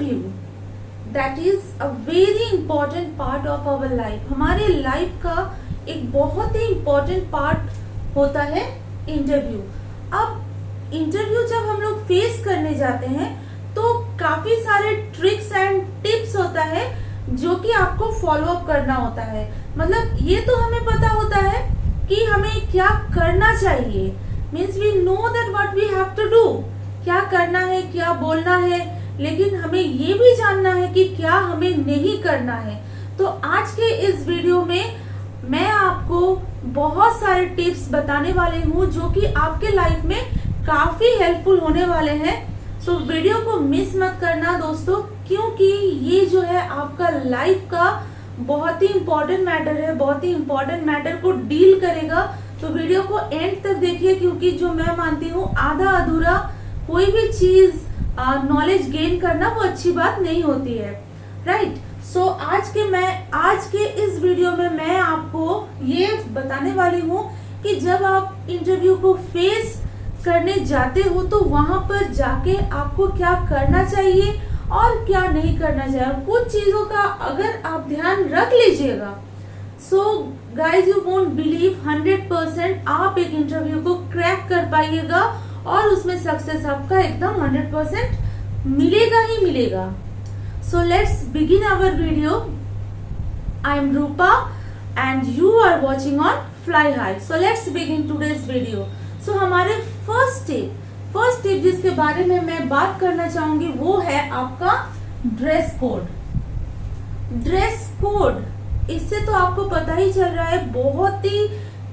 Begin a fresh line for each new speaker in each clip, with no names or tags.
Interview that is a very important part of our life. हमारे life का एक बहुत ही इंपॉर्टेंट पार्ट होता है इंटरव्यू। अब इंटरव्यू जब हम लोग फेस करने जाते हैं तो काफी सारे ट्रिक्स एंड टिप्स होता है जो कि आपको फॉलो अप करना होता है। मतलब ये तो हमें पता होता है कि हमें क्या करना चाहिए, means we know that what we have to do, क्या करना है, क्या बोलना है, लेकिन हमें ये भी जानना है कि क्या हमें नहीं करना है। तो आज के इस वीडियो में मैं आपको बहुत सारे टिप्स बताने वाली हूँ जो कि आपके लाइफ में काफी हेल्पफुल होने वाले हैं। सो वीडियो को मिस मत करना दोस्तों, क्योंकि ये जो है आपका लाइफ का बहुत ही इम्पोर्टेंट मैटर है, बहुत ही इम्पोर्टेंट मैटर को डील करेगा। तो वीडियो को एंड तक देखिए, क्योंकि जो मैं मानती हूँ आधा अधूरा कोई भी चीज नॉलेज गेन करना वो अच्छी बात नहीं होती है, राइट। सो आज के इस वीडियो में मैं आपको ये बताने वाली हूँ कि जब आप इंटरव्यू को फेस करने जाते हो तो वहां पर जाके आपको क्या करना चाहिए और क्या नहीं करना चाहिए। कुछ चीजों का अगर आप ध्यान रख लीजिएगा, so guys you won't believe 100% आप एक इंटरव्यू को क्रैक कर पाइएगा और उसमें सक्सेस आपका एकदम 100% मिलेगा ही मिलेगा। So let's begin our video. I am Rupa and you are watching on fly high. So let's begin today's video. So हमारे फर्स्ट टिप जिसके बारे में मैं बात करना चाहूंगी वो है आपका ड्रेस कोड। ड्रेस कोड, इससे तो आपको पता ही चल रहा है, बहुत ही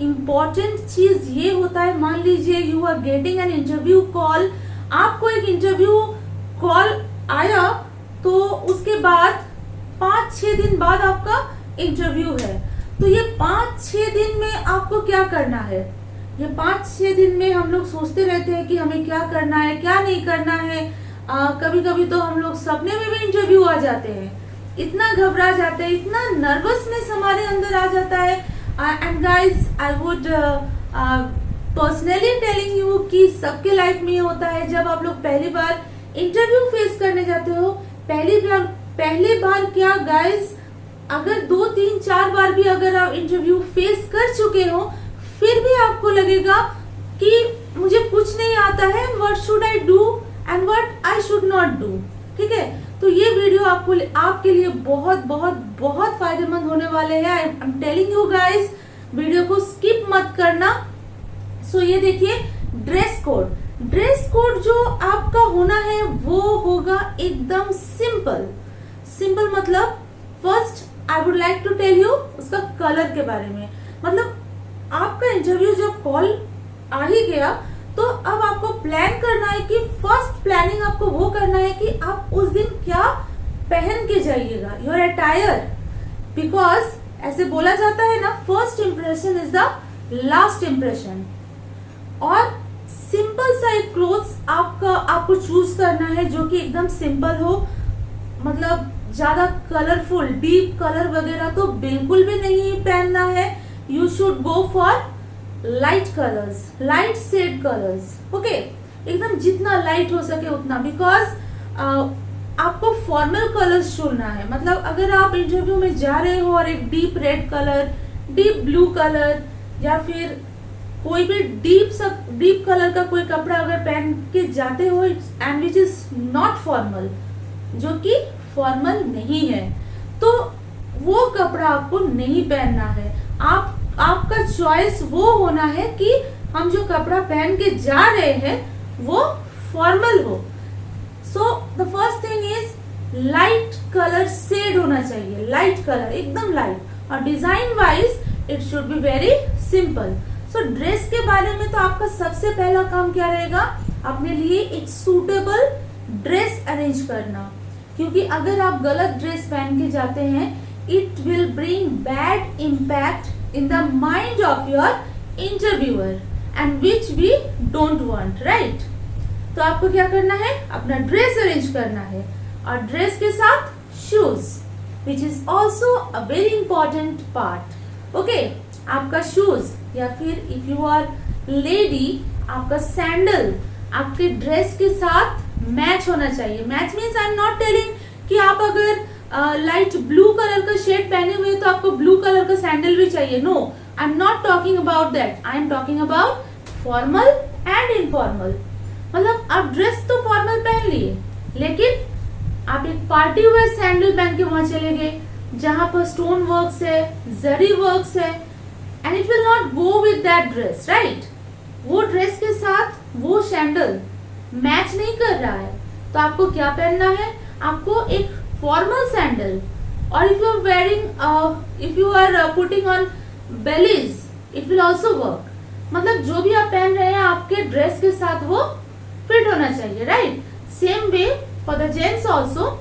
इंपॉर्टेंट चीज ये होता है। मान लीजिए you are getting an interview call, आपको एक इंटरव्यू कॉल आया तो उसके बाद 5-6 दिन बाद आपका इंटरव्यू है। तो ये 5-6 दिन में आपको क्या करना है? ये 5-6 दिन में हम लोग सोचते रहते हैं कि हमें क्या करना है, क्या नहीं करना है। कभी कभी तो हम लोग सपने में भी इंटरव्यू आ जाते हैं, इतना घबरा जाते हैं, इतना नर्वसनेस हमारे अंदर आ जाता है। And guys I would personally telling you कि सबके लाइफ में ये होता है। जब आप लोग पहली बार इंटरव्यू फेस करने जाते हो, पहली बार क्या गाइज, अगर 2-3-4 बार भी अगर आप इंटरव्यू फेस कर चुके हो फिर भी आपको लगेगा कि मुझे कुछ नहीं आता है, what should I do and what I should not do. ठीक है, तो ये वीडियो आपके लिए बहुत बहुत बहुत फायदेमंद होने वाले हैं। आई am telling you guys, video को स्किप मत करना। सो ये देखिए, ड्रेस कोड जो आपका होना है वो होगा एकदम सिंपल। मतलब first I would like to tell you उसका कलर के बारे में। मतलब आपका इंटरव्यू जब कॉल आ ही गया तो अब आपको प्लान करना है कि फर्स्ट प्लानिंग आपको वो करना है कि आप उस दिन क्या पहन के जाइएगा, योर अटायर। बिकॉज ऐसे बोला जाता है ना, first impression is the last impression. और सिंपल सा एक क्लोथ्स आपको चूज करना है जो कि एकदम सिंपल हो। मतलब ज्यादा कलरफुल डीप कलर वगैरह तो बिल्कुल भी नहीं पहनना है। You should go for light colors, light shade colors, okay? एकदम जितना लाइट हो सके उतना, बिकॉज आपको फॉर्मल कलर्स चुनना है। मतलब अगर आप इंटरव्यू में जा रहे हो और एक deep red colour, deep blue colour या फिर कोई भी डीप कलर का कोई कपड़ा अगर पहन के जाते हो and which is not formal, जो कि फॉर्मल नहीं है, तो वो कपड़ा आपको नहीं पहनना है। आपका चॉइस वो होना है कि हम जो कपड़ा पहन के जा रहे हैं वो फॉर्मल हो। So the first thing is light colour shade होना चाहिए, लाइट कलर एकदम लाइट। और design wise it should be very simple. So dress के बारे में तो आपका सबसे पहला काम क्या रहेगा, अपने लिए एक सूटेबल ड्रेस अरेंज करना। क्योंकि अगर आप गलत ड्रेस पहन के जाते हैं, it will bring bad impact in the mind of your interviewer and which we don't want, right? तो आपको क्या करना है, अपना ड्रेस अरेंज करना है और ड्रेस के साथ shoes, which is also a very important part, okay? आपका शूज या फिर if you are lady, आपका सैंडल आपके ड्रेस के साथ मैच होना चाहिए। Match means I am not telling कि आप अगर लाइट ब्लू कलर का शेड पहने हुए तो आपको ब्लू कलर का सैंडल भी चाहिए. No, I am not talking about that. I am talking about formal and informal. मतलब आप ड्रेस तो फॉर्मल पहन लिए, लेकिन आप एक पार्टी वेयर सैंडल पहन के वहां चले गए जहां पर स्टोन वर्क्स है, जरी वर्क्स है, and it will not go with that dress, right. वो ड्रेस के साथ वो सैंडल मैच नहीं कर रहा है. तो आपको क्या पहनना है? आपको एक फॉर्मल सैंडल. और if you are wearing, if you are putting on bellies, it will also work. मतलब जो भी आप पहन रहे हैं आपके ड्रेस के साथ वो फिट होना चाहिए, right. Same way for the gents also.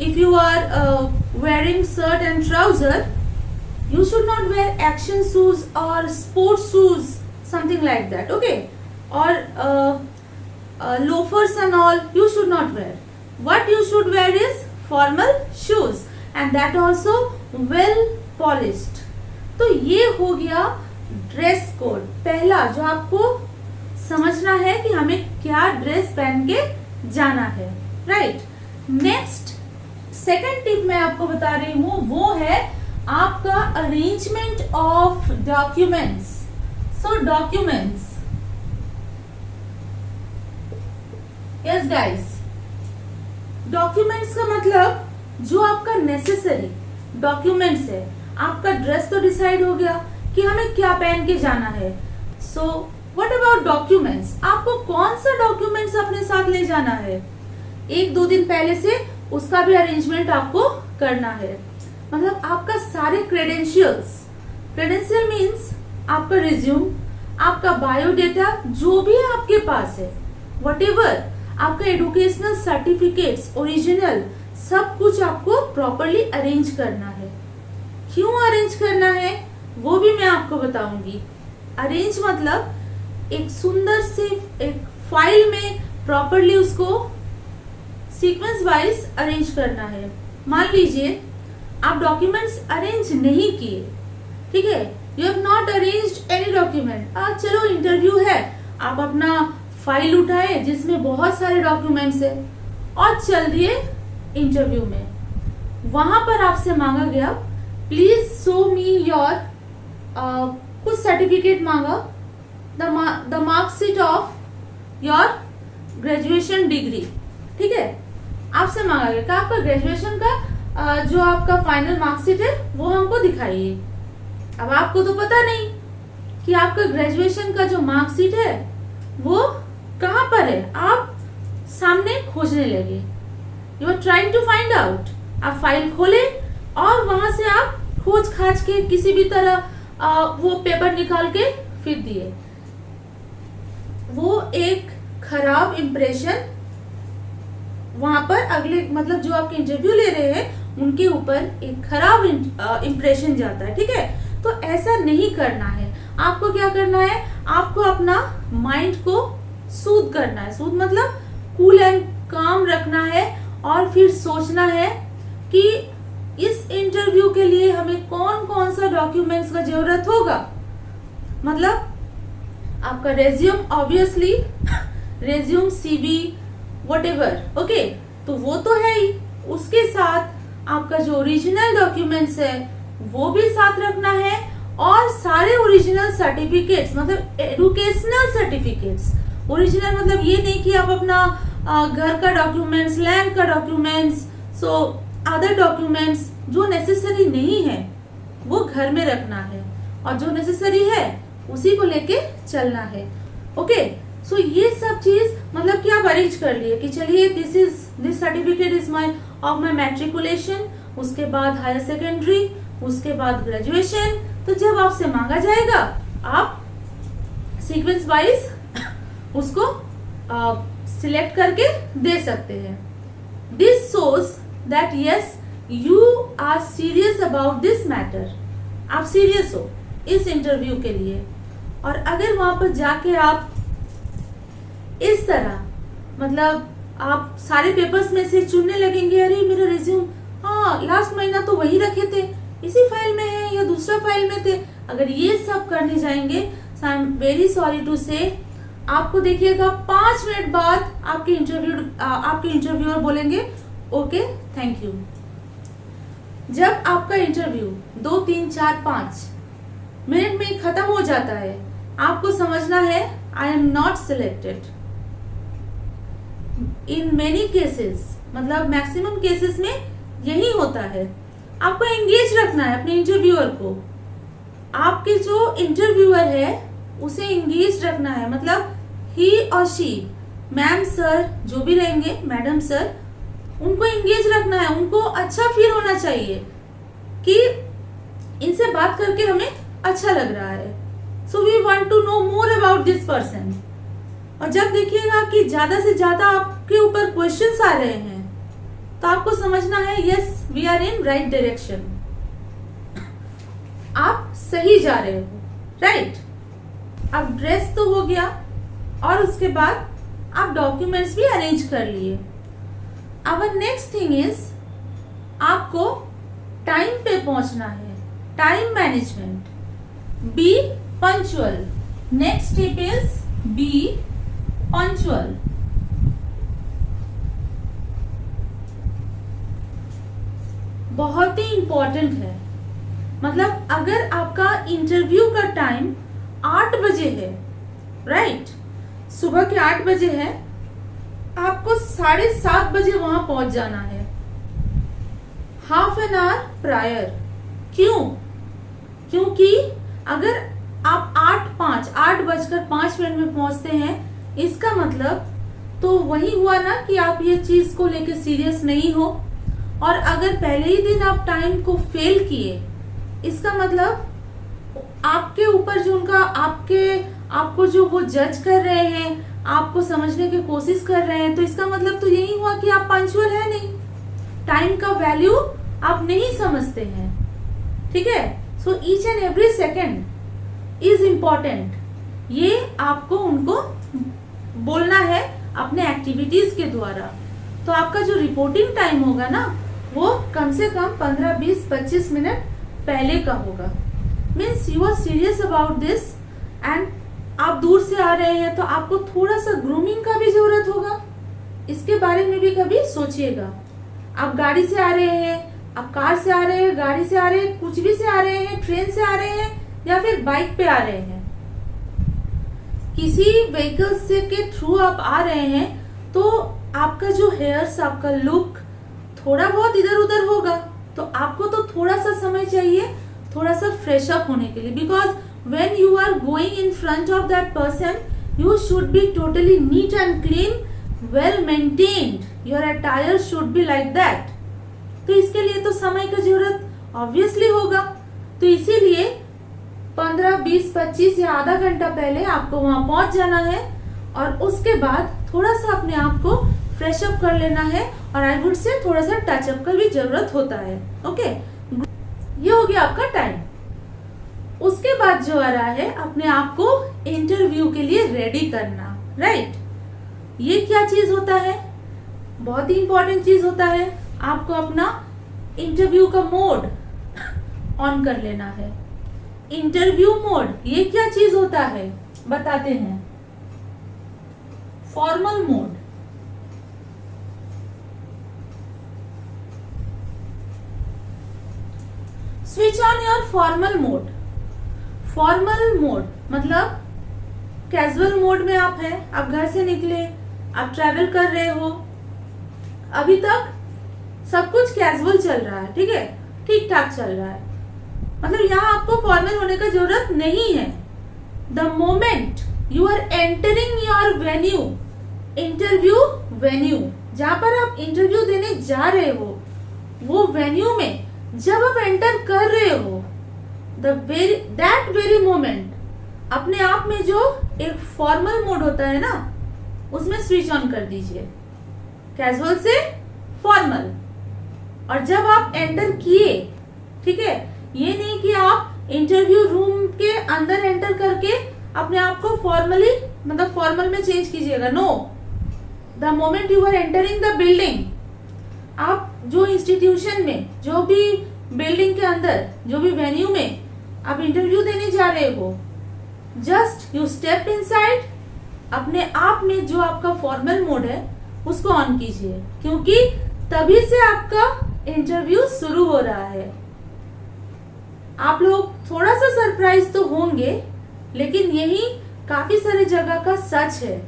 If you are wearing shirt and trouser, you should not wear action shoes or sports shoes, something like that, okay, or loafers and all you should not wear. What you should wear is formal shoes, and that also well polished. तो ये हो गया dress code. पहला जो आपको समझना है कि हमें क्या ड्रेस पहन के जाना है, राइट. नेक्स्ट सेकेंड टिप मैं आपको बता रही हूं, वो है आपका arrangement of documents. So documents, yes guys, documents का मतलब जो आपका नेसेसरी डॉक्यूमेंट्स है. आपका ड्रेस तो डिसाइड हो गया कि हमें क्या पहन के जाना है. So what about documents? आपको कौन सा डॉक्यूमेंट्स अपने साथ ले जाना है? 1-2 दिन पहले से उसका भी अरेंजमेंट आपको करना है. मतलब आपका सारे क्रेडेंशियल मीन्स आपका रिज्यूम, आपका बायोडेटा, जो भी आपके पास है, व्हाटएवर, आपका एजुकेशनल सर्टिफिकेट्स ओरिजिनल, सब कुछ आपको प्रॉपरली अरेंज करना है. क्यों अरेंज करना है वो भी मैं आपको बताऊंगी. अरेंज मतलब एक सुंदर से एक फाइल में प्रॉपरली उसको सीक्वेंस वाइज अरेंज करना है. मान लीजिए आप डॉक्यूमेंट्स अरेंज नहीं किए, ठीक है, you have not arranged any document. चलो इंटरव्यू है, आप अपना फाइल उठाए जिसमें बहुत सारे डॉक्यूमेंट्स है और चल दिए इंटरव्यू में. वहां पर आपसे मांगा गया प्लीज शो मी योर, कुछ सर्टिफिकेट मांगा, the marksheet of your graduation degree, ठीक है, आपसे मांगा गया कि आपका ग्रेजुएशन का जो आपका फाइनल मार्कशीट है वो हमको दिखाइए. अब आपको तो पता नहीं कि आपका ग्रेजुएशन का जो मार्कशीट है वो कहाँ पर है. आप सामने खोजने लगे, you are trying to find out. आप फाइल खोले और वहां से आप खोज खाज के किसी भी तरह वो पेपर निकाल के फिर दिए. वो एक खराब इंप्रेशन वहां पर अगले, मतलब जो आपके इंटरव्यू ले रहे हैं उनके ऊपर एक खराब इंप्रेशन जाता है, ठीक है. तो ऐसा नहीं करना है. आपको क्या करना है? आपको अपना माइंड को सूद करना है. सूद मतलब कूल एंड काम रखना है और फिर सोचना है कि इस इंटरव्यू के लिए हमें कौन कौन सा डॉक्यूमेंट्स का जरूरत होगा. मतलब आपका resume, obviously resume, CV, whatever, okay, तो वो तो है ही. उसके साथ आपका जो ओरिजिनल डॉक्यूमेंट्स है वो भी साथ रखना है, और सारे ओरिजिनल सर्टिफिकेट्स, मतलब एजुकेशनल सर्टिफिकेट्स. ओरिजिनल मतलब ये नहीं कि आप अपना घर का डॉक्यूमेंट्स, लैंड का डॉक्यूमेंट्स, सो अदर डॉक्यूमेंट्स जो नेसेसरी नहीं है वो घर में रखना है, और जो नेसेसरी है उसी को लेके चलना है. ओके, सो ये सब चीज मतलब कि आप अरेंज कर लिए कि चलिए this certificate is my of my matriculation, उसके बाद हायर सेकेंडरी, उसके बाद ग्रेजुएशन. तो जब आपसे मांगा जाएगा आप सीक्वेंस वाइज उसको सिलेक्ट करके दे सकते हैं. This shows that yes you are serious about this matter. आप सीरियस हो इस इंटरव्यू के लिए. और अगर वहां पर जाके आप इस तरह, मतलब आप सारे पेपर्स में से चुनने लगेंगे, अरे मेरा रिज्यूम, हाँ लास्ट महीना तो वही रखे थे, इसी फाइल में है या दूसरा फाइल में थे, अगर ये सब करने जाएंगे, I am very sorry to say, आपको देखिएगा 5 मिनट बाद आपके इंटरव्यूअर बोलेंगे ओके, थैंक यू। जब आपका इंटरव्यू 2, 3, 4, 5 मिनट में खत्म हो जाता है, आपको समझना है आई am not selected. In many cases, मतलब मैक्सिमम केसेस में यही होता है। आपको एंगेज रखना है अपने इंटरव्यूअर को। आपके जो इंटरव्यूअर है उसे एंगेज रखना है, मतलब ही और शी, मैम सर जो भी रहेंगे, मैडम सर, उनको एंगेज रखना है। उनको अच्छा फील होना चाहिए कि इनसे बात करके हमें अच्छा लग रहा है। So we want to know more about this person. और जब देखिएगा कि ज्यादा से ज्यादा आपके ऊपर क्वेश्चंस आ रहे हैं, तो आपको समझना है yes we are in right direction, आप सही जा रहे हो, राइट। अब ड्रेस तो हो गया, और उसके बाद आप डॉक्यूमेंट्स भी अरेंज कर लिए। अब नेक्स्ट थिंग इज आपको टाइम पे पहुंचना है, time management. B punctual. Next tip is B punctual. बहुत ही इंपॉर्टेंट है। मतलब अगर आपका इंटरव्यू का टाइम 8 बजे है, राइट, सुबह के 8 बजे है, आपको 7:30 बजे वहां पहुंच जाना है, हाफ एन आवर प्रायर। क्यों? क्योंकि अगर आप 8:05 में पहुंचते हैं, इसका मतलब तो वही हुआ ना कि आप ये चीज को लेकर सीरियस नहीं हो। और अगर पहले ही दिन आप टाइम को फेल किए, इसका मतलब आपके ऊपर जो उनका आपको जो वो जज कर रहे हैं, आपको समझने की कोशिश कर रहे हैं, तो इसका मतलब तो यही हुआ कि आप पंक्चुअल है नहीं, टाइम का वैल्यू आप नहीं समझते हैं, ठीक है। So each and every second is important, ये आपको उनको बोलना है अपने एक्टिविटीज के द्वारा। तो आपका जो रिपोर्टिंग टाइम होगा ना, वो कम से कम 15, 20, 25 मिनट पहले का होगा। Means you are serious about this, and आप दूर से आ रहे हैं तो आपको थोड़ा सा ग्रूमिंग का भी जरूरत होगा। इसके बारे में भी कभी सोचिएगा। आप गाड़ी से आ रहे हैं, आप कार से आ रहे हैं, गाड़ी से आ रहे हैं, कुछ भी से आ रहे हैं, ट्रेन से आ रहे हैं या फिर बाइक पे आ रहे हैं, किसी व्हीकल से के थ्रू आप आ रहे हैं, तो आपका जो हेयर्स, आपका लुक थोड़ा बहुत इधर उधर होगा। तो आपको तो थोड़ा सा समय चाहिए थोड़ा सा फ्रेश अप होने के लिए, because when you are going in front of that person, you should be totally neat and clean, well maintained, your attire should be like that। तो इसके लिए तो समय का जरूरत ऑब्वियसली होगा। तो इसीलिए 15, 20, 25 या आधा घंटा पहले आपको वहां पहुंच जाना है, और उसके बाद थोड़ा सा अपने आप को फ्रेश अप कर लेना है, और आई वुड से थोड़ा सा टचअप का भी जरूरत होता है। ओके, ये हो गया आपका टाइम। उसके बाद जो आ रहा है, अपने आप को इंटरव्यू के लिए रेडी करना, राइट। ये क्या चीज होता है? बहुत ही इंपॉर्टेंट चीज होता है। आपको अपना इंटरव्यू का मोड ऑन कर लेना है। इंटरव्यू मोड, ये क्या चीज होता है बताते हैं। Formal mode, switch on your formal mode. Formal mode मतलब कैजुअल मोड में आप हैं, आप घर से निकले, आप ट्रैवल कर रहे हो, अभी तक सब कुछ कैजुअल चल रहा है, ठीक है, ठीक ठाक चल रहा है, मतलब यहाँ आपको फॉर्मल होने का जरूरत नहीं है। The moment you are entering your venue, interview venue, जहां पर आप इंटरव्यू देने जा रहे हो, वो वेन्यू में जब आप एंटर कर रहे हो, दैट वेरी मोमेंट अपने आप में जो एक फॉर्मल मोड होता है ना, उसमें स्विच ऑन कर दीजिए, कैजुअल से फॉर्मल। और जब आप एंटर किए, ठीक है, ये नहीं कि आप इंटरव्यू रूम के अंदर एंटर करके अपने आप को फॉर्मली मतलब फॉर्मल में चेंज कीजिएगा। No, the moment you are entering the building, आप जो इंस्टीट्यूशन में, जो भी बिल्डिंग के अंदर, जो भी वेन्यू में आप इंटरव्यू देने जा रहे हो, जस्ट यू स्टेप इनसाइड, अपने आप में जो आपका फॉर्मल मोड है उसको ऑन कीजिए, क्योंकि तभी से आपका इंटरव्यू शुरू हो रहा है। आप लोग थोड़ा सा सरप्राइज तो होंगे, लेकिन यही काफी सारी जगह का सच है।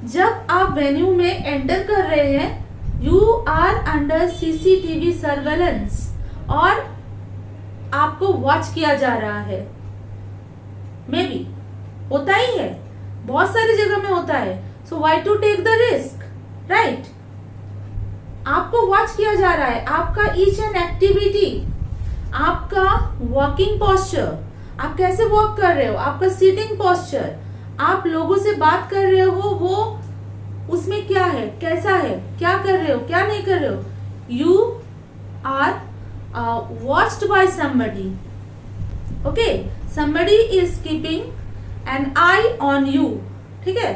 जब आप वेन्यू में एंटर कर रहे हैं, you are under CCTV surveillance और आपको वॉच किया जा रहा है। मे बी होता ही है, बहुत सारी जगह में होता है। So why to take the risk, right? आपको वॉच किया जा रहा है, आपका ईच एंड एक्टिविटी, आपका वॉकिंग पोस्चर, आप कैसे वॉक कर रहे हो, आपका सीटिंग पोस्चर, आप लोगों से बात कर रहे हो, वो उसमें क्या है, कैसा है, क्या कर रहे हो, क्या नहीं कर रहे हो। You are watched by somebody, okay? Somebody is keeping an eye on you, ठीक है?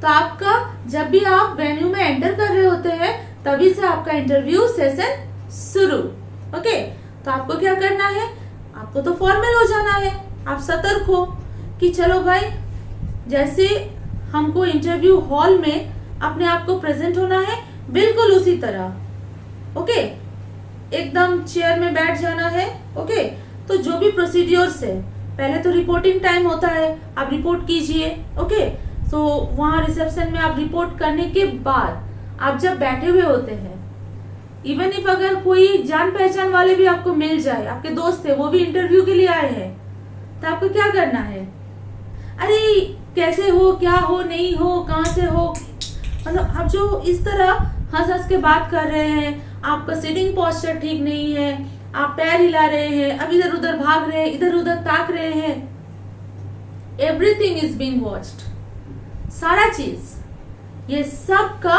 तो आपका जब भी आप वेन्यू में एंटर कर रहे होते हैं, तभी से आपका इंटरव्यू सेशन शुरू, ओके? तो आपको क्या करना है, आपको तो फॉर्मल हो जाना है। आप सतर्क हो कि चलो भाई, जैसे हमको इंटरव्यू हॉल में अपने आप को प्रेजेंट होना है, बिल्कुल उसी तरह, ओके? एकदम चेयर में बैठ जाना है, ओके? तो जो भी प्रोसीड्योर्स है, पहले तो रिपोर्टिंग टाइम होता है, आप रिपोर्ट कीजिए, ओके? तो वहां रिसेप्शन में आप रिपोर्ट करने के बाद आप जब बैठे हुए होते हैं, इवन इफ अगर कोई जान पहचान वाले भी आपको मिल जाए, आपके दोस्त है, वो भी इंटरव्यू के लिए आए हैं, तो आपको क्या करना है? अरे कैसे हो, क्या हो, नहीं हो, कहाँ से हो, मतलब आप जो इस तरह हंस हंस के बात कर रहे हैं, आपका सिटिंग पोस्चर ठीक नहीं है, आप पैर हिला रहे हैं, अब इधर उधर भाग रहे हैं, इधर उधर ताक रहे हैं, एवरीथिंग इज बीइंग वॉच्ड। सारा चीज, ये सब का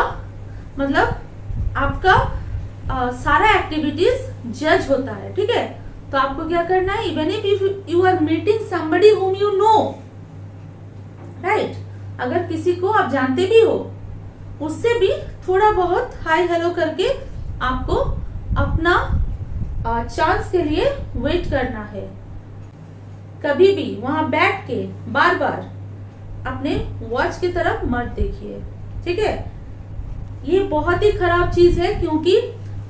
मतलब आपका सारा एक्टिविटीज जज होता है, ठीक है? तो आपको क्या करना है, even if you are meeting somebody whom you know, right? अगर किसी को आप जानते भी हो, उससे भी थोड़ा बहुत हाय हेलो करके आपको अपना चांस के लिए वेट करना है। कभी भी वहां बैठ के बार बार अपने वॉच की तरफ मत देखिए, ठीक है? ये बहुत ही खराब चीज है, क्योंकि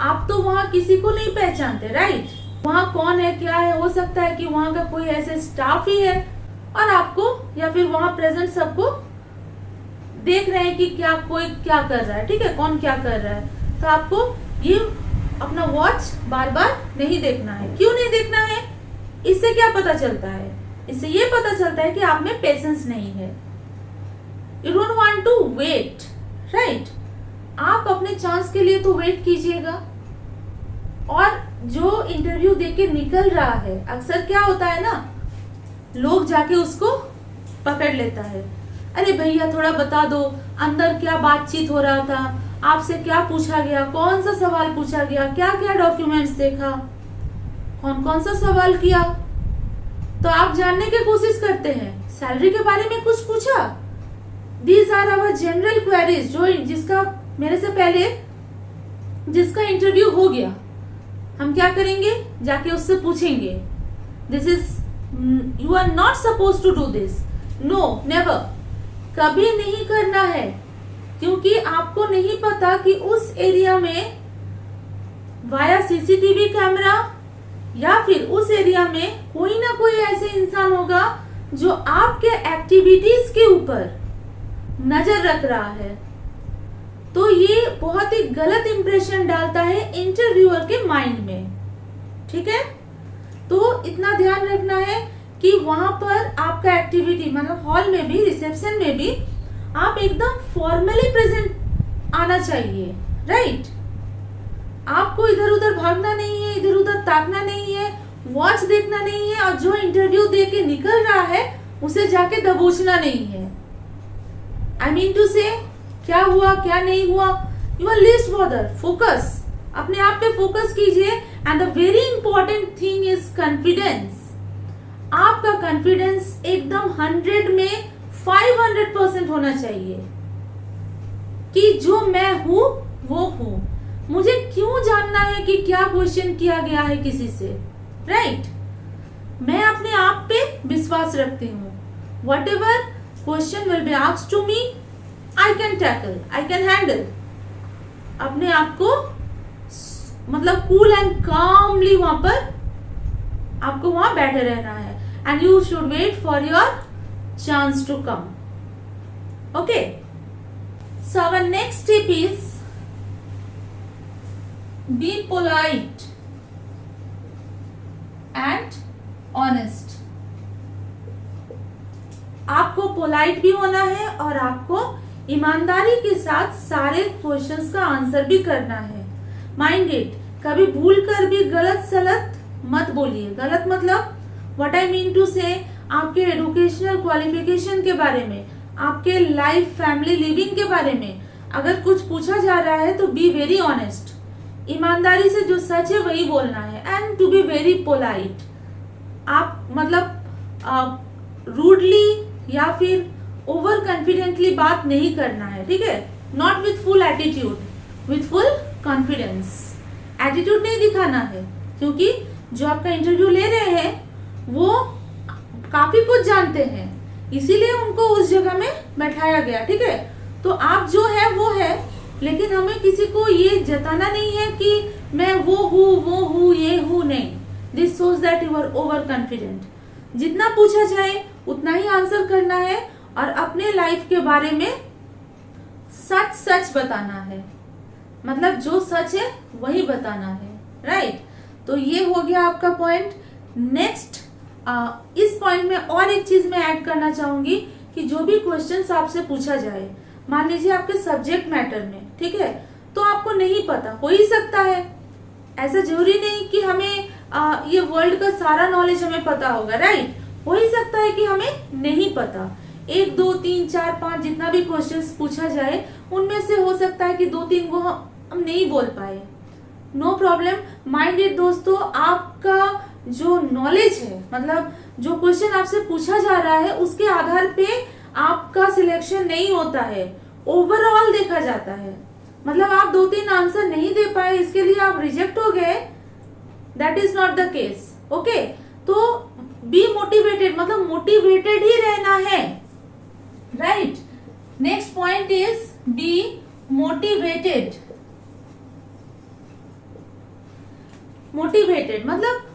आप तो वहां किसी को नहीं पहचानते, राइट? वहां कौन है, क्या है, हो सकता है कि वहां का कोई ऐसे स्टाफ ही है और आपको या फिर वहां प्रेजेंट सबको देख रहे हैं कि क्या कोई क्या कर रहा है, ठीक है? कौन क्या कर रहा है। तो आपको ये अपना वॉच बार बार नहीं देखना है। क्यों नहीं देखना है? इससे क्या पता चलता है? इससे ये पता चलता है कि आप में पेशेंस नहीं है। You don't want to wait, right? आप अपने चांस के लिए तो वेट कीजिएगा। और जो इंटरव्यू देके निकल रहा है, अक्सर क्या होता है ना, लोग जाके उसको पकड़ लेता है। अरे भैया थोड़ा बता दो, अंदर क्या बातचीत हो रहा था, आपसे क्या पूछा गया, कौन सा सवाल पूछा गया, क्या क्या डॉक्यूमेंट्स देखा, कौन कौन सा सवाल किया। तो आप जानने की कोशिश करते हैं, सैलरी के बारे में कुछ पूछा। These are our general queries, जो जिसका मेरे से पहले जिसका इंटरव्यू हो गया, हम क्या करेंगे, जाके उससे पूछेंगे, this is you are not suppose to do this, no never, कभी नहीं करना है। क्योंकि आपको नहीं पता कि उस एरिया में वाया सीसीटीवी कैमरा या फिर उस एरिया में कोई ना कोई ऐसे इंसान होगा जो आपके एक्टिविटीज के ऊपर नजर रख रहा है। तो ये बहुत ही गलत इंप्रेशन डालता है इंटरव्यूअर के माइंड में, ठीक है? तो इतना ध्यान रखना है कि वहां पर आपका एक्टिविटी, मतलब हॉल में भी, रिसेप्शन में भी आप एकदम फॉर्मली प्रेजेंट आना चाहिए, राइट? आपको इधर उधर भागना नहीं है, इधर उधर ताकना नहीं है, वॉच देखना नहीं है, और जो इंटरव्यू दे के निकल रहा है उसे जाके दबोचना नहीं है। आई मीन टू से, क्या हुआ क्या नहीं हुआ, you are least bother, focus, अपने आप पे फोकस कीजिए। And the very important thing is confidence. आपका कॉन्फिडेंस एकदम 100 में 500% होना चाहिए कि जो मैं हूं वो हूं। मुझे क्यों जानना है कि क्या क्वेश्चन किया गया है किसी से, राइट? मैं अपने आप पे विश्वास रखती हूँ। Whatever question will be asked to me, I can tackle, I can handle. अपने आप को मतलब कूल एंड कामली वहां पर आपको वहां बैठे रहना है, and you should wait for your chance to come. Okay, so our next tip is be polite and honest. आपको पोलाइट भी होना है और आपको ईमानदारी के साथ सारे क्वेश्चंस का आंसर भी करना है. माइंड इट, कभी भूल कर भी गलत सलत मत बोलिए. गलत मतलब व्हाट आई मीन टू से, आपके एजुकेशनल क्वालिफिकेशन के बारे में, आपके लाइफ फैमिली लिविंग के बारे में अगर कुछ पूछा जा रहा है तो बी वेरी ऑनेस्ट. ईमानदारी से जो सच है वही बोलना है, and to be very polite. आप मतलब रूडली या फिर ओवर कॉन्फिडेंटली बात नहीं करना है, ठीक है. Not with full attitude, with full confidence. Attitude नहीं दिखाना है, क्योंकि जो आपका इंटरव्यू ले रहे हैं वो काफी कुछ जानते हैं, इसीलिए उनको उस जगह में बैठाया गया, ठीक है. तो आप जो है वो है, लेकिन हमें किसी को ये जताना नहीं है कि मैं वो हूँ, ये हूँ, नहीं. This shows that you are over confident. जितना पूछा जाए उतना ही आंसर करना है और अपने लाइफ के बारे में सच सच बताना है. मतलब जो सच है वही बताना है, राइट. तो ये हो गया आपका पॉइंट. नेक्स्ट, इस पॉइंट में और एक चीज मैं ऐड करना चाहूंगी कि जो भी क्वेश्चंस आपसे पूछा जाए, मान लीजिए आपके सब्जेक्ट मैटर में, ठीक है, तो आपको नहीं पता, हो ही सकता है. ऐसा जरूरी नहीं कि हमें ये वर्ल्ड का सारा नॉलेज हमें पता होगा, राइट. हो ही सकता है कि हमें नहीं पता. 1, 2, 3, 4, 5 जितना भी क्वेश्चंस पूछा जाए उनमें से हो सकता है कि 2-3 को हम नहीं बोल पाए. नो प्रॉब्लम, माइंड इट दोस्तों. आपका जो नॉलेज है, मतलब जो क्वेश्चन आपसे पूछा जा रहा है उसके आधार पे आपका सिलेक्शन नहीं होता है, ओवरऑल देखा जाता है. मतलब आप 2-3 आंसर नहीं दे पाए इसके लिए आप रिजेक्ट हो गए, that is not the case. Okay, तो बी मोटिवेटेड, मतलब मोटिवेटेड ही रहना है, right. Next point is be motivated. Motivated मतलब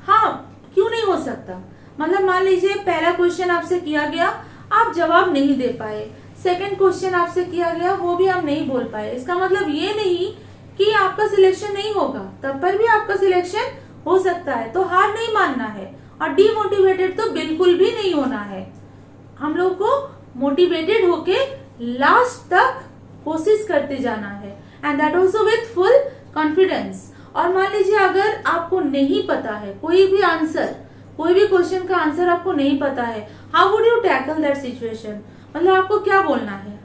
हाँ, क्यों नहीं हो सकता. मतलब मान लीजिए पहला क्वेश्चन आपसे किया गया, आप जवाब नहीं दे पाए. सेकंड क्वेश्चन आपसे किया गया, वो भी आप नहीं बोल पाए. इसका मतलब ये नहीं कि आपका सिलेक्शन नहीं होगा, तब पर भी आपका सिलेक्शन हो सकता है. तो हार नहीं मानना है और डीमोटिवेटेड तो बिल्कुल भी नहीं होना है. हम लोग को मोटिवेटेड होके लास्ट तक कोशिश करते जाना है, and that also with full confidence. और मान लीजिए अगर आपको नहीं पता है कोई भी आंसर, कोई भी क्वेश्चन का आंसर आपको नहीं पता है, how would you tackle that situation. मतलब आपको क्या बोलना है,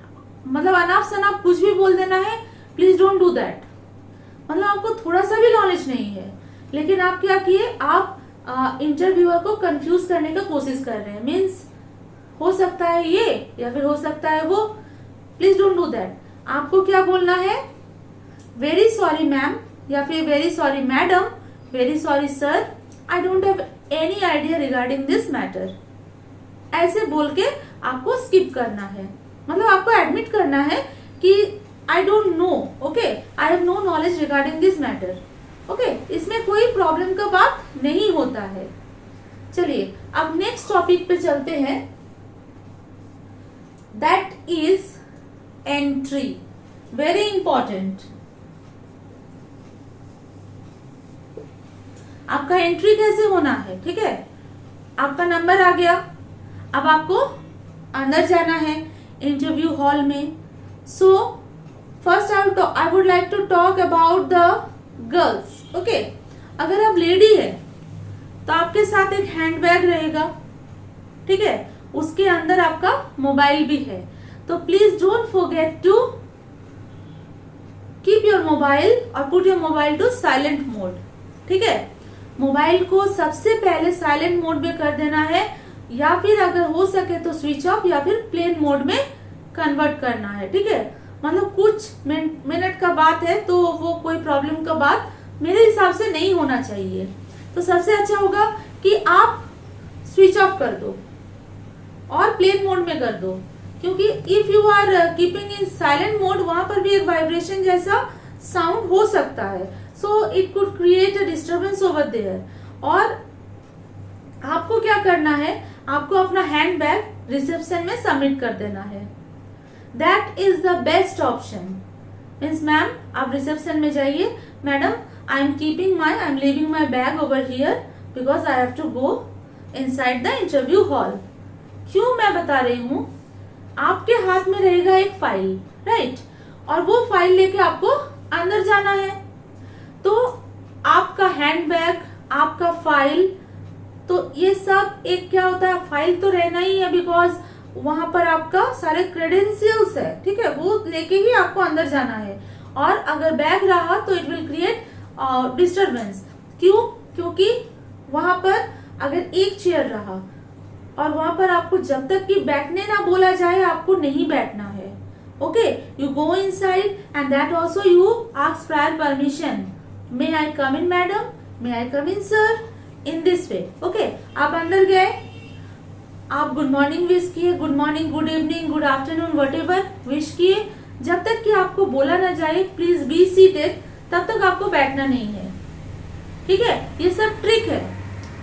मतलब अनाप शनाप कुछ भी बोल देना है, प्लीज डोंट डू दैट. मतलब आपको थोड़ा सा भी नॉलेज नहीं है, लेकिन आप क्या किए, आप इंटरव्यूअर को कंफ्यूज करने का कोशिश कर रहे हैं. मीन्स हो सकता है ये या फिर हो सकता है वो. Please don't do that. आपको क्या बोलना है, वेरी सॉरी मैम या फिर very sorry madam, very sorry sir, I don't have any idea regarding this matter. ऐसे बोल के आपको स्किप करना है. मतलब आपको एडमिट करना है कि I don't know, okay, I have no knowledge regarding this matter. Okay, इसमें कोई प्रॉब्लम का बात नहीं होता है. चलिए अब नेक्स्ट टॉपिक पे चलते हैं, that is entry. Very important. आपका एंट्री कैसे होना है, ठीक है. आपका नंबर आ गया, अब आपको अंदर जाना है इंटरव्यू हॉल में. So first I would like to talk about the girls. Okay, अगर आप लेडी है तो आपके साथ एक हैंडबैग रहेगा, ठीक है. उसके अंदर आपका मोबाइल भी है, तो please don't forget to keep your mobile और put your mobile to silent mode, ठीक है. मोबाइल को सबसे पहले साइलेंट मोड में कर देना है, या फिर अगर हो सके तो स्विच ऑफ या फिर प्लेन मोड में कन्वर्ट करना है, ठीक है. मतलब कुछ मिनट का बात है तो वो कोई प्रॉब्लम का बात मेरे हिसाब से नहीं होना चाहिए. तो सबसे अच्छा होगा कि आप स्विच ऑफ कर दो और प्लेन मोड में कर दो, क्योंकि if you are keeping in silent mode वहां पर भी एक वाइब्रेशन जैसा साउंड हो सकता है. So it could create a disturbance over there. और आपको क्या करना है, आपको अपना हैंड बैग रिसेप्शन में सबमिट कर देना है। That is the best option. Means ma'am आप रिसेप्शन में जाइए, madam I am leaving my bag over here because I have to go inside the interview hall. क्यों मैं बता रही हूँ, आपके हाथ में रहेगा एक फाइल, राइट, और वो फाइल लेके आपको अंदर जाना है। तो आपका हैंडबैग, आपका फाइल, तो ये सब एक क्या होता है, फाइल तो रहना ही है बिकॉज वहां पर आपका सारे क्रेडेंशियल्स है, ठीक है, वो लेके ही आपको अंदर जाना है। और अगर बैग रहा तो इट विल क्रिएट डिस्टरबेंस। क्यों? क्योंकि वहां पर अगर एक चेयर रहा और वहां पर आपको जब तक कि बैठने ना बोला जाए आपको नहीं बैठना है। Okay, you go inside and that also you ask prior permission, may I come in madam, may I come in sir, in this way. Okay, आप अंदर गए, आप गुड मॉर्निंग विश किए, good morning, good evening, good afternoon, whatever wish किए। जब तक कि आपको बोला ना जाए प्लीज बी सीटेड, तब तक आपको बैठना नहीं है, ठीक है। ये सब ट्रिक है।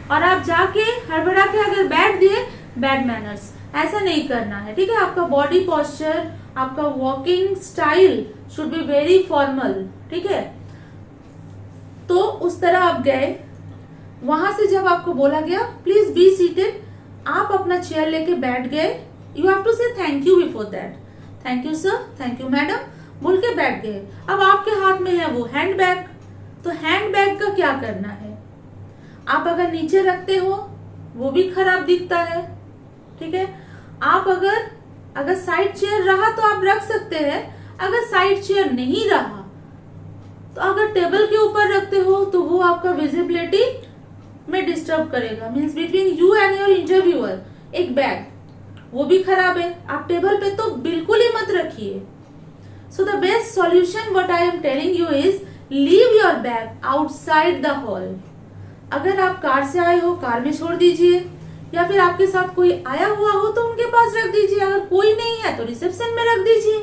और आप जाके हड़बड़ा के अगर बैठ दिए, बैड मैनर्स, ऐसा नहीं करना है, ठीक है। आपका बॉडी पोस्चर, आपका walking style should be very formal, ठीक है। तो उस तरह आप गए, वहां से जब आपको बोला गया प्लीज बी सीटेड, आप अपना चेयर लेके बैठ गए। यू हैव टू से thank you before that, thank you sir, thank you madam बोल के बैठ गए। अब आपके हाथ में है वो हैंड बैग, तो हैंड बैग का क्या करना है, आप अगर नीचे रखते हो वो भी खराब दिखता है, ठीक है। आप अगर साइड चेयर रहा तो आप रख सकते हैं, अगर साइड चेयर नहीं रहा तो अगर टेबल के ऊपर रखते हो तो वो आपका विजिबिलिटी में डिस्टर्ब करेगा। Means between you and your interviewer एक बैग, वो भी खराब है। आप टेबल पे तो बिल्कुल ही मत रखिए। So the best solution what I am telling you is leave your bag outside the hall. अगर आप कार से आए हो, कार में छोड़ दीजिए, या फिर आपके साथ कोई आया हुआ हो तो उनके पास रख दीजिए, अगर कोई नहीं है तो रिसेप्शन में रख दीजिए।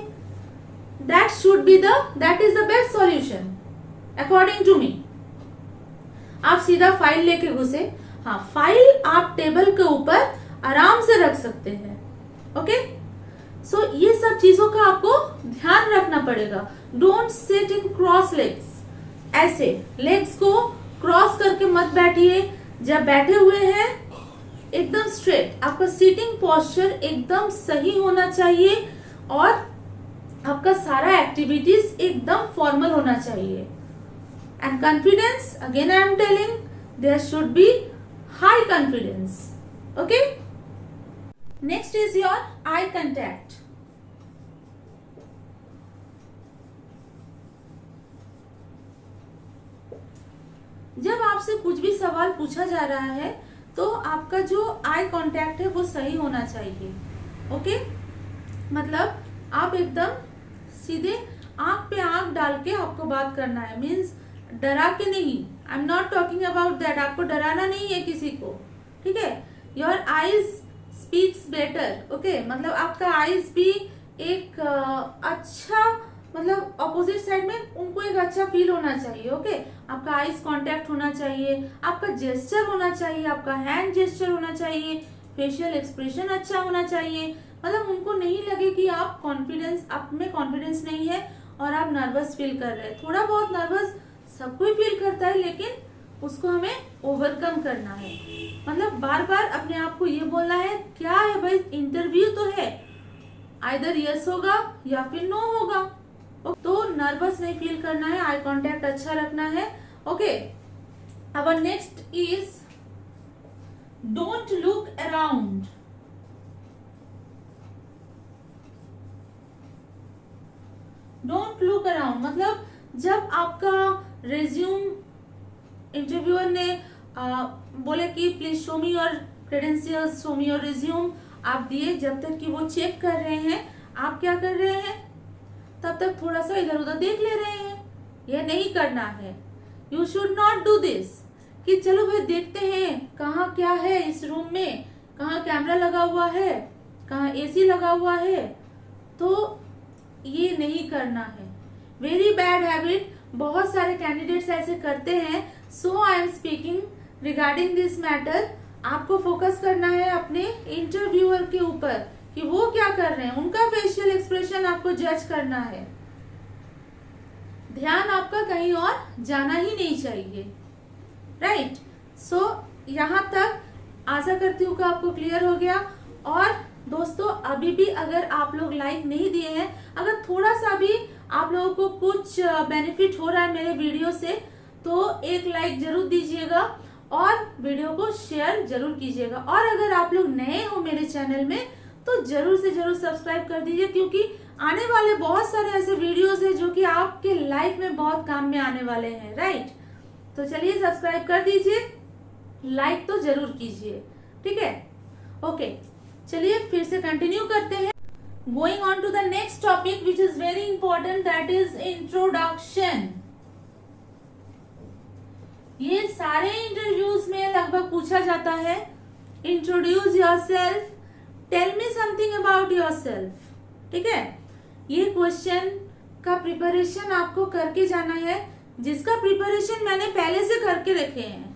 That is the best solution according to me. आप सीधा फाइल लेके घुसे, हाँ, फाइल आप टेबल के ऊपर आराम से रख सकते हैं। ओके, सो ये सब चीजों का आपको ध्यान रखना पड़ेगा। Don't sit in cross legs, ऐसे लेग्स को क्रॉस करके मत बैठिए। जब बैठे हुए हैं एकदम स्ट्रेट, आपका सीटिंग पोस्चर एकदम सही होना चाहिए और आपका सारा एक्टिविटीज एकदम फॉर्मल होना चाहिए। And confidence, again I am telling, there should be high confidence. Okay, next is your eye contact. जब आपसे कुछ भी सवाल पूछा जा रहा है तो आपका जो आई कांटेक्ट है वो सही होना चाहिए। ओके, मतलब आप एकदम सीधे आंख पे आंख डाल के आपको बात करना है। मीन्स डरा के नहीं, आई am not talking about that, आपको डराना नहीं है किसी को, ठीक है। Your eyes speaks better. Okay, मतलब आपका आईज भी एक अच्छा, मतलब ऑपोजिट साइड में उनको एक अच्छा फील होना चाहिए। ओके, आपका आईज कांटेक्ट होना चाहिए, आपका जेस्चर होना चाहिए, आपका हैंड जेस्चर होना चाहिए, फेशियल एक्सप्रेशन अच्छा होना चाहिए। मतलब उनको नहीं लगे कि आप कॉन्फिडेंस, आप में कॉन्फिडेंस नहीं है और आप नर्वस फील कर रहे हैं। थोड़ा बहुत नर्वस सब कोई फील करता है, लेकिन उसको हमें ओवरकम करना है। मतलब बार बार अपने आप को ये बोलना है, क्या है भाई, इंटरव्यू तो है, आइदर यस होगा या फिर नो होगा। तो नर्वस नहीं फील करना है, आई कांटेक्ट अच्छा रखना है। Okay, our next is don't look around. Don't look around मतलब जब आपका रिज्यूम इंटरव्यूअर ने बोले कि please show me your credentials, show me your resume, आप दिए, जब तक कि वो चेक कर रहे हैं आप क्या कर रहे हैं, तब तक थोड़ा सा इधर उधर देख ले रहे हैं। यह नहीं करना है। You should not do this कि चलो भाई देखते हैं कहाँ क्या है इस रूम में, कहाँ कैमरा लगा हुआ है, कहाँ एसी लगा हुआ है, तो ये नहीं करना है। Very bad habit. बहुत सारे कैंडिडेट्स ऐसे करते हैं। So I am speaking regarding this matter. आपको फोकस करना है अपने इंटरव्यूअर के ऊपर कि वो क्या कर रहे हैं, उनका फेशियल एक्सप्रेशन आपको जज करना है। ध्यान आपका कहीं और जाना ही नहीं चाहिए, राइट। सो यहाँ तक आशा करती हूँ कि आपको क्लियर हो गया। और दोस्तों, अभी भी अगर आप लोग लाइक नहीं दिए हैं, अगर थोड़ा सा भी आप लोगों को कुछ बेनिफिट हो रहा है मेरे वीडियो से, तो एक लाइक जरूर दीजिएगा और वीडियो को शेयर जरूर कीजिएगा। और अगर आप लोग नए हो मेरे चैनल में तो जरूर से जरूर सब्सक्राइब कर दीजिए, क्योंकि आने वाले बहुत सारे ऐसे वीडियोस हैं जो कि आपके लाइफ में बहुत काम में आने वाले हैं, राइट। तो चलिए सब्सक्राइब कर दीजिए, लाइक तो जरूर कीजिए, ठीक है। ओके, चलिए फिर से कंटिन्यू करते हैं। Going on to the next topic which is very important, that is introduction. ये सारे इंटरव्यूज में लगभग पूछा जाता है, introduce yourself, tell me something about yourself, ठीक है। ये क्वेश्चन का प्रिपरेशन आपको करके जाना है, जिसका प्रिपरेशन मैंने पहले से करके रखे हैं,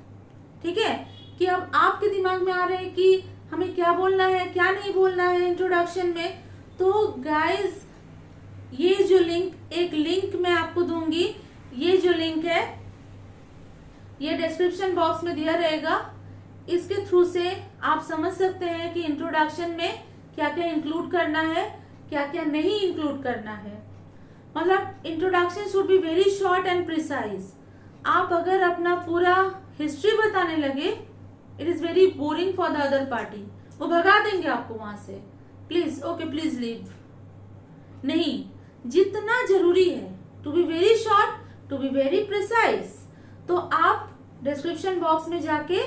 ठीक है। कि अब आपके दिमाग में आ रहे हैं कि हमें क्या बोलना है क्या नहीं बोलना है इंट्रोडक्शन में। तो गाइस, ये जो लिंक, एक लिंक मैं आपको दूंगी, ये जो लिंक है ये डिस्क्रिप्शन बॉक्स में दिया रहेगा। इसके थ्रू से आप समझ सकते हैं कि इंट्रोडक्शन में क्या क्या इंक्लूड करना है, क्या क्या नहीं इंक्लूड करना है। मतलब introduction should be very short and precise. आप अगर अपना पूरा हिस्ट्री बताने लगे, it is very boring for the other party, वो भगा देंगे आपको वहां से। Please, okay, please leave. नहीं, जितना जरूरी है to be very short, to be very precise. तो आप डिस्क्रिप्शन बॉक्स में जाके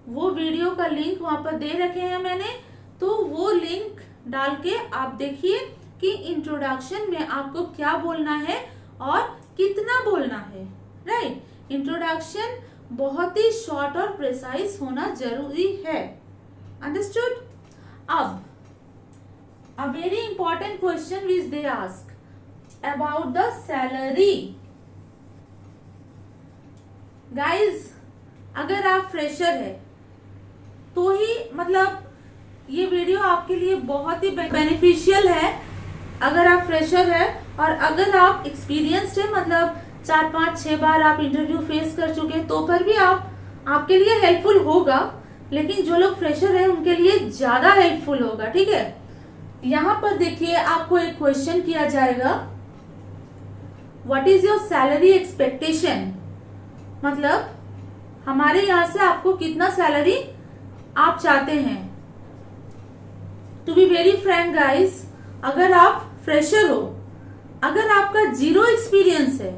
वो वीडियो का लिंक वहां पर दे रखे हैं मैंने, तो वो लिंक डाल के आप देखिए कि इंट्रोडक्शन में आपको क्या बोलना है और कितना बोलना है, राइट। इंट्रोडक्शन बहुत ही शॉर्ट और प्रिसाइज होना जरूरी है, अंडरस्टूड। अब अ very important question which they ask about the salary. Guys, अगर आप फ्रेशर है तो ही मतलब ये वीडियो आपके लिए बहुत ही बेनिफिशियल है। अगर आप फ्रेशर है और अगर आप एक्सपीरियंस्ड है, मतलब 4, 5, 6 बार आप इंटरव्यू फेस कर चुके, तो पर भी आपके लिए हेल्पफुल होगा। लेकिन जो लोग फ्रेशर है उनके लिए ज्यादा हेल्पफुल होगा, ठीक है। यहाँ पर देखिए, आपको एक क्वेश्चन किया जाएगा, what is your salary expectation. मतलब हमारे यहाँ से आपको कितना सैलरी आप चाहते हैं। To be very frank guys, अगर आप फ्रेशर हो, अगर आपका 0 एक्सपीरियंस है,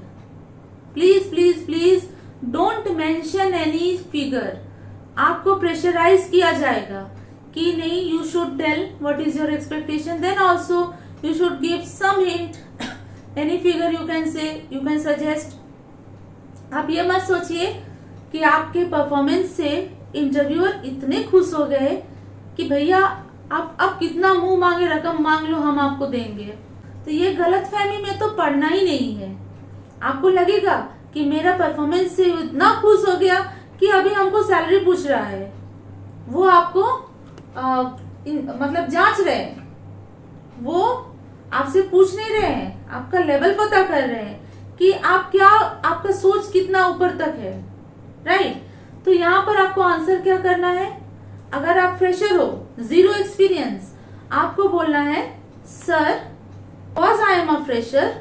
please please please don't mention any figure. आपको प्रेशराइज किया जाएगा कि नहीं, you should tell what is your expectation, then also you should give some hint, any figure you can say, you can suggest. आप ये मत सोचिए कि आपके परफॉर्मेंस से इंटरव्यूअर इतने खुश हो गए कि भैया आप अब कितना मुंह मांगे रकम मांग लो, हम आपको देंगे। तो ये गलतफहमी में तो पढ़ना ही नहीं है। आपको लगेगा कि मेरा परफॉर्मेंस से इतना खुश हो गया कि अभी हमको सैलरी पूछ रहा है। वो आपको मतलब जांच रहे हैं, वो आपसे पूछ नहीं रहे हैं, आपका लेवल पता कर रहे हैं कि आप क्या, आपका सोच कितना ऊपर तक है, राइट। तो यहाँ पर आपको आंसर क्या करना है। अगर आप फ्रेशर हो, 0 एक्सपीरियंस, आपको बोलना है, sir, because I am a fresher,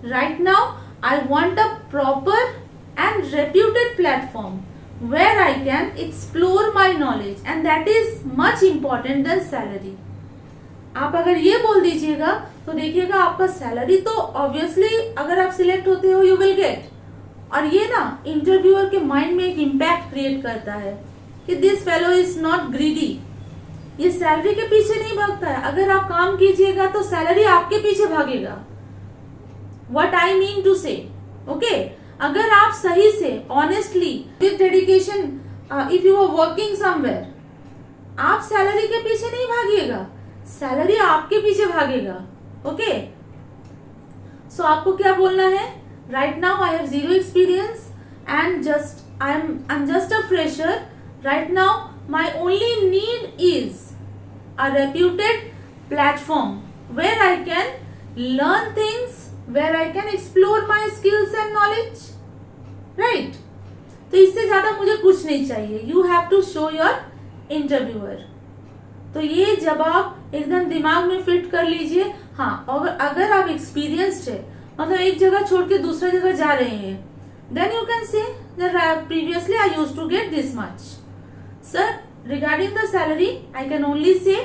right now I want a proper and reputed platform where I can explore my knowledge and that is much important than salary। आप अगर ये बोल दीजिएगा तो देखिएगा आपका सैलरी तो ऑब्वियसली अगर आप सिलेक्ट होते हो यू विल गेट। और ये ना इंटरव्यूअर के माइंड में एक इम्पैक्ट क्रिएट करता है कि this fellow is not greedy. ये सैलरी के पीछे नहीं भागता है। अगर आप काम कीजिएगा तो सैलरी आपके पीछे भागेगा। What I mean to say, okay. अगर आप सही से honestly with dedication if you are working somewhere, आप सैलरी के पीछे नहीं भागिएगा, सैलरी आपके पीछे भागेगा, ओके। सो आपको क्या बोलना है, right now I have zero experience and I'm just a fresher. Right now my only need is a reputed platform where I can learn things, where I can explore my skills and knowledge, right? तो इससे ज्यादा मुझे कुछ नहीं चाहिए. You have to show your interviewer. तो ये जब आप एकदम दिमाग में फिट कर लीजिए. हाँ, और अगर आप एक्सपीरियंस्ड है, मतलब एक जगह छोड़ के दूसरा जगह जा रहे हैं, then you can say that previously I used to get this much. Sir, regarding the salary, I can only say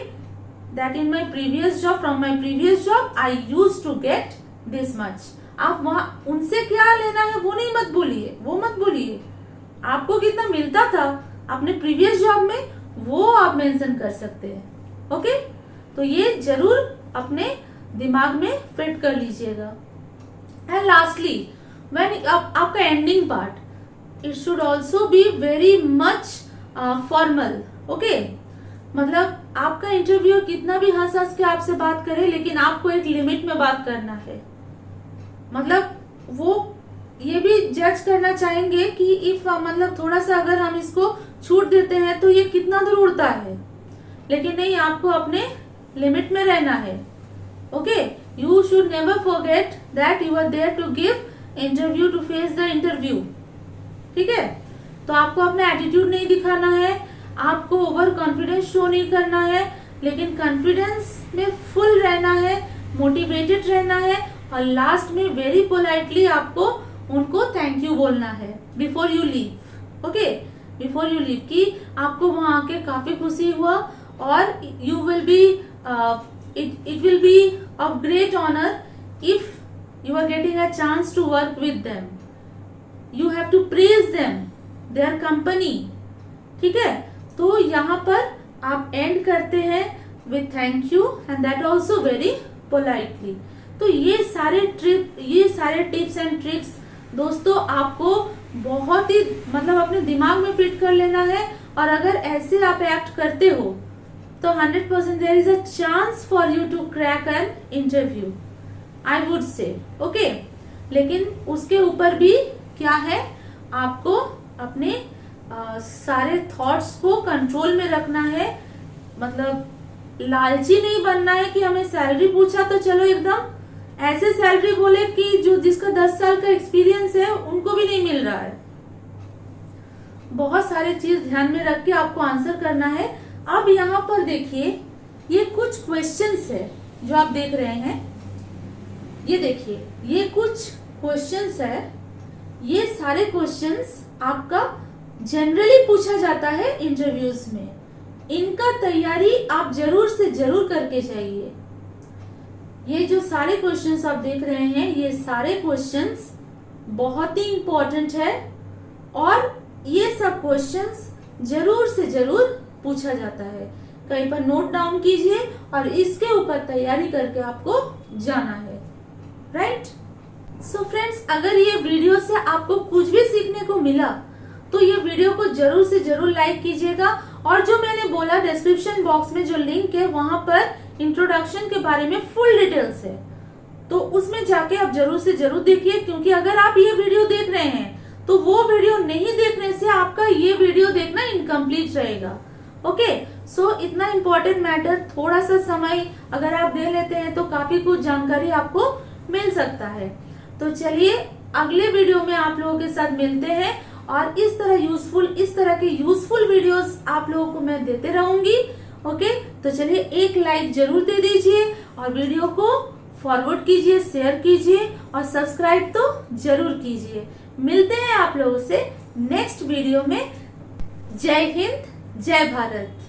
that in my previous job, from my previous job, I used to get this much. आप वहां उनसे क्या लेना है वो नहीं मत बोलिए, वो मत बोलिए. आपको कितना मिलता था अपने प्रीवियस जॉब में, वो आप मेंशन कर सकते हैं. ओके, तो ये जरूर अपने दिमाग में फिट कर लीजिएगा. एंड लास्टली, व्हेन आपका ending part, it should also be very much formal. Okay, मतलब आपका इंटरव्यू कितना भी हंस हंस के आपसे बात करे, लेकिन आपको एक लिमिट में बात करना है. मतलब वो ये भी जज करना चाहेंगे कि इफ मतलब थोड़ा सा अगर हम इसको छूट देते हैं तो ये कितना दूर उड़ता है, लेकिन नहीं, आपको अपने लिमिट में रहना है. Okay, you should never forget that you are there to give interview, to face the interview. ठीक है, तो आपको अपना एटीट्यूड नहीं दिखाना है, आपको ओवर कॉन्फिडेंस शो नहीं करना है, लेकिन कॉन्फिडेंस में फुल रहना है, मोटिवेटेड रहना है, और लास्ट में वेरी पोलाइटली आपको उनको थैंक यू बोलना है before you leave. Okay, before you leave, कि आपको वहां आके काफी खुशी हुआ और you will be it will be of great honor if you are getting a chance to work with them. You have to praise them, their company. ठीक है, तो यहाँ पर आप एंड करते हैं with thank you and that also very politely. तो ये सारे टिप्स एंड ट्रिक्स दोस्तों आपको बहुत ही मतलब अपने दिमाग में फिट कर लेना है, और अगर ऐसे आप एक्ट करते हो तो 100% there is a chance for you to crack an interview, I would say. Okay, लेकिन उसके ऊपर भी क्या है, आपको अपने सारे थॉट्स को कंट्रोल में रखना है. मतलब लालची नहीं बनना है कि हमें सैलरी पूछा तो चलो एकदम ऐसे सैलरी बोले कि जो जिसका 10 साल का एक्सपीरियंस है उनको भी नहीं मिल रहा है. बहुत सारे चीज ध्यान में रख के आपको आंसर करना है. अब यहाँ पर देखिए, ये कुछ क्वेश्चंस है जो आप देख रहे हैं. ये देखिए, ये कुछ क्वेश्चंस है. ये सारे क्वेश्चंस आपका जनरली पूछा जाता है इंटरव्यूज में. इनका तैयारी आप जरूर से जरूर करके जाइए. ये जो सारे क्वेश्चंस आप देख रहे हैं, ये सारे क्वेश्चंस बहुत ही इंपॉर्टेंट है, और ये सब क्वेश्चंस जरूर से जरूर पूछा जाता है. कहीं पर नोट डाउन कीजिए और इसके ऊपर तैयारी करके आपको जाना है. राइट? सो फ्रेंड्स, अगर ये वीडियो से आपको कुछ भी सीखने को मिला तो ये वीडियो को जरूर से जरूर लाइक कीजिएगा, और जो मैंने बोला डिस्क्रिप्शन बॉक्स में जो लिंक है वहां पर इंट्रोडक्शन के बारे में फुल डिटेल्स है, तो उसमें जाके आप जरूर से जरूर देखिए. क्योंकि अगर आप ये वीडियो देख रहे हैं तो वो वीडियो नहीं देखने से आपका ये वीडियो देखना इनकम्प्लीट रहेगा. ओके, सो इतना इम्पोर्टेंट मैटर, थोड़ा सा समय अगर आप दे लेते हैं तो काफी कुछ जानकारी आपको मिल सकता है. तो चलिए अगले वीडियो में आप लोगों के साथ मिलते हैं, और इस तरह के यूजफुल वीडियोस आप लोगों को मैं देते रहूंगी. ओके, तो चलिए एक लाइक जरूर दे दीजिए, और वीडियो को फॉरवर्ड कीजिए, शेयर कीजिए, और सब्सक्राइब तो जरूर कीजिए. मिलते हैं आप लोगों से नेक्स्ट वीडियो में. जय हिंद, जय भारत.